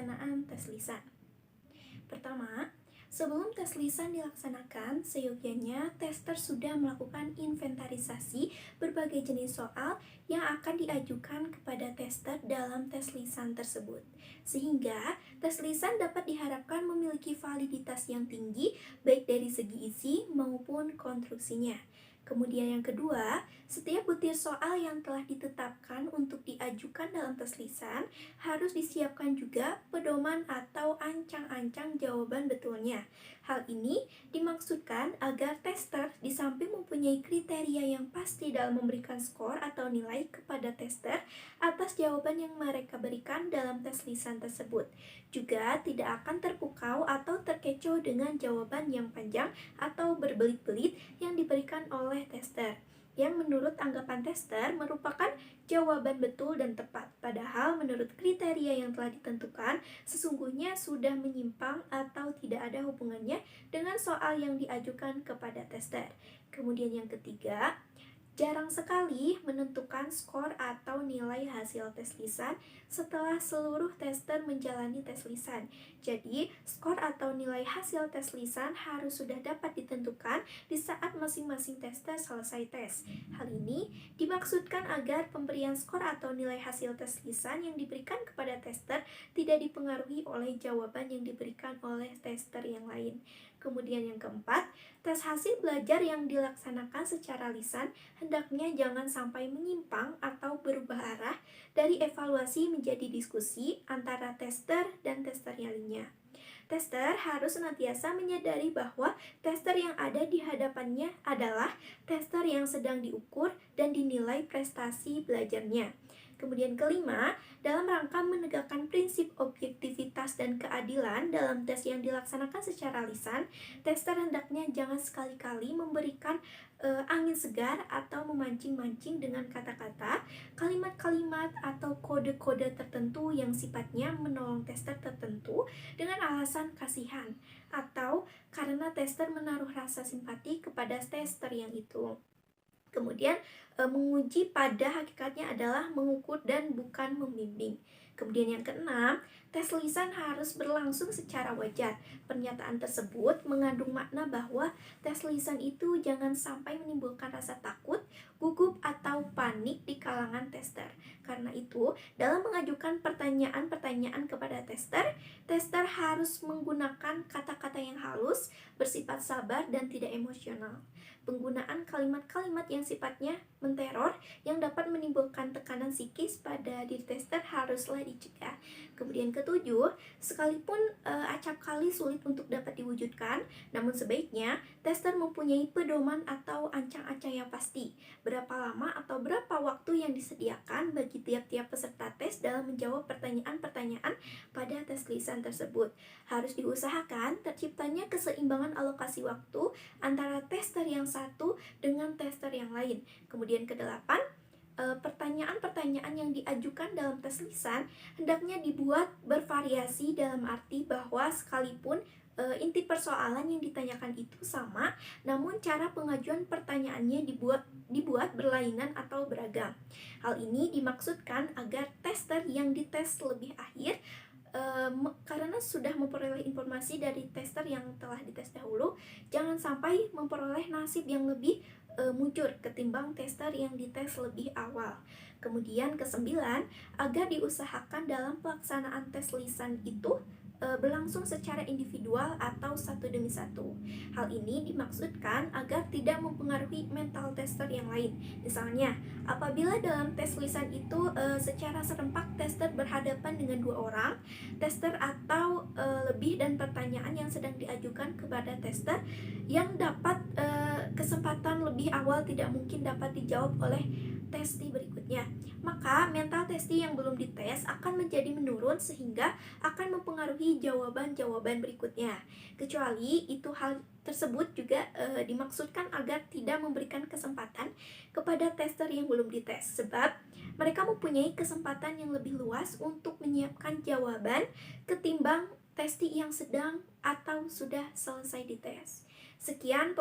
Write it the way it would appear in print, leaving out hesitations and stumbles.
pelaksanaan tes lisan. Pertama, sebelum tes lisan dilaksanakan, seyogyanya tester sudah melakukan inventarisasi berbagai jenis soal yang akan diajukan kepada tester dalam tes lisan tersebut. Sehingga tes lisan dapat diharapkan memiliki validitas yang tinggi baik dari segi isi maupun konstruksinya. Kemudian yang kedua, setiap butir soal yang telah ditetapkan untuk diajukan dalam tes lisan harus disiapkan juga pedoman atau ancang-ancang jawaban betulnya. Hal ini dimaksudkan agar tester di samping mempunyai kriteria yang pasti dalam memberikan skor atau nilai kepada tester atas jawaban yang mereka berikan dalam tes lisan tersebut. Juga tidak akan terpukau atau terkecoh dengan jawaban yang panjang atau berbelit-belit yang diberikan oleh tester, yang menurut anggapan tester merupakan jawaban betul dan tepat, padahal menurut kriteria yang telah ditentukan sesungguhnya sudah menyimpang atau tidak ada hubungannya dengan soal yang diajukan kepada tester. Kemudian yang ketiga, jarang sekali menentukan skor atau nilai hasil tes lisan setelah seluruh tester menjalani tes lisan. Jadi, skor atau nilai hasil tes lisan harus sudah dapat ditentukan di saat masing-masing tester selesai tes. Hal ini dimaksudkan agar pemberian skor atau nilai hasil tes lisan yang diberikan kepada tester tidak dipengaruhi oleh jawaban yang diberikan oleh tester yang lain. Kemudian yang keempat, tes hasil belajar yang dilaksanakan secara lisan hendaknya jangan sampai menyimpang atau berubah arah dari evaluasi menjadi diskusi antara tester dan tester yang lainnya. Tester harus senantiasa menyadari bahwa tester yang ada di hadapannya adalah tester yang sedang diukur dan dinilai prestasi belajarnya. Kemudian kelima, dalam rangka menegakkan prinsip objektivitas dan keadilan dalam tes yang dilaksanakan secara lisan, tester hendaknya jangan sekali-kali memberikan angin segar atau memancing-mancing dengan kata-kata, kalimat-kalimat atau kode-kode tertentu yang sifatnya menolong tester tertentu dengan alasan kasihan atau karena tester menaruh rasa simpati kepada tester yang itu. Kemudian menguji pada hakikatnya adalah mengukur dan bukan membimbing. Kemudian yang keenam, tes lisan harus berlangsung secara wajar. Pernyataan tersebut mengandung makna bahwa tes lisan itu jangan sampai menimbulkan rasa takut, gugup, atau panik di kalangan tester. Karena itu, dalam mengajukan pertanyaan-pertanyaan kepada tester, tester harus menggunakan kata-kata yang halus, bersifat sabar, dan tidak emosional. Penggunaan kalimat-kalimat yang sifatnya menteror yang dapat menimbulkan tekanan psikis pada diri tester haruslah dicegah. Kemudian ketujuh, sekalipun acapkali sulit untuk dapat diwujudkan, namun sebaiknya tester mempunyai pedoman atau ancang-ancang yang pasti. Berapa lama atau berapa waktu yang disediakan bagi tiap-tiap peserta tes dalam menjawab pertanyaan-pertanyaan pada tes lisan tersebut. Harus diusahakan terciptanya keseimbangan alokasi waktu antara tester yang satu dengan tester yang lain. Kemudian kedelapan, pertanyaan-pertanyaan yang diajukan dalam tes lisan hendaknya dibuat bervariasi dalam arti bahwa sekalipun inti persoalan yang ditanyakan itu sama, namun cara pengajuan pertanyaannya dibuat berlainan atau beragam. Hal ini dimaksudkan agar tester yang dites lebih akhir karena sudah memperoleh informasi dari tester yang telah dites dahulu, jangan sampai memperoleh nasib yang lebih mujur ketimbang tester yang dites lebih awal. Kemudian kesembilan, agar diusahakan dalam pelaksanaan tes lisan itu berlangsung secara individual atau satu demi satu. Hal ini dimaksudkan agar tidak mempengaruhi mental tester yang lain. Misalnya, apabila dalam tes lisan itu secara serempak tester berhadapan dengan 2 orang, tester atau lebih dan pertanyaan yang sedang diajukan kepada tester yang dapat kesempatan lebih awal tidak mungkin dapat dijawab oleh testi berikutnya, maka mental testi yang belum dites akan menjadi menurun sehingga akan mempengaruhi jawaban-jawaban berikutnya. Kecuali itu hal tersebut juga dimaksudkan agar tidak memberikan kesempatan kepada tester yang belum dites, sebab mereka mempunyai kesempatan yang lebih luas untuk menyiapkan jawaban ketimbang testi yang sedang atau sudah selesai dites. Sekian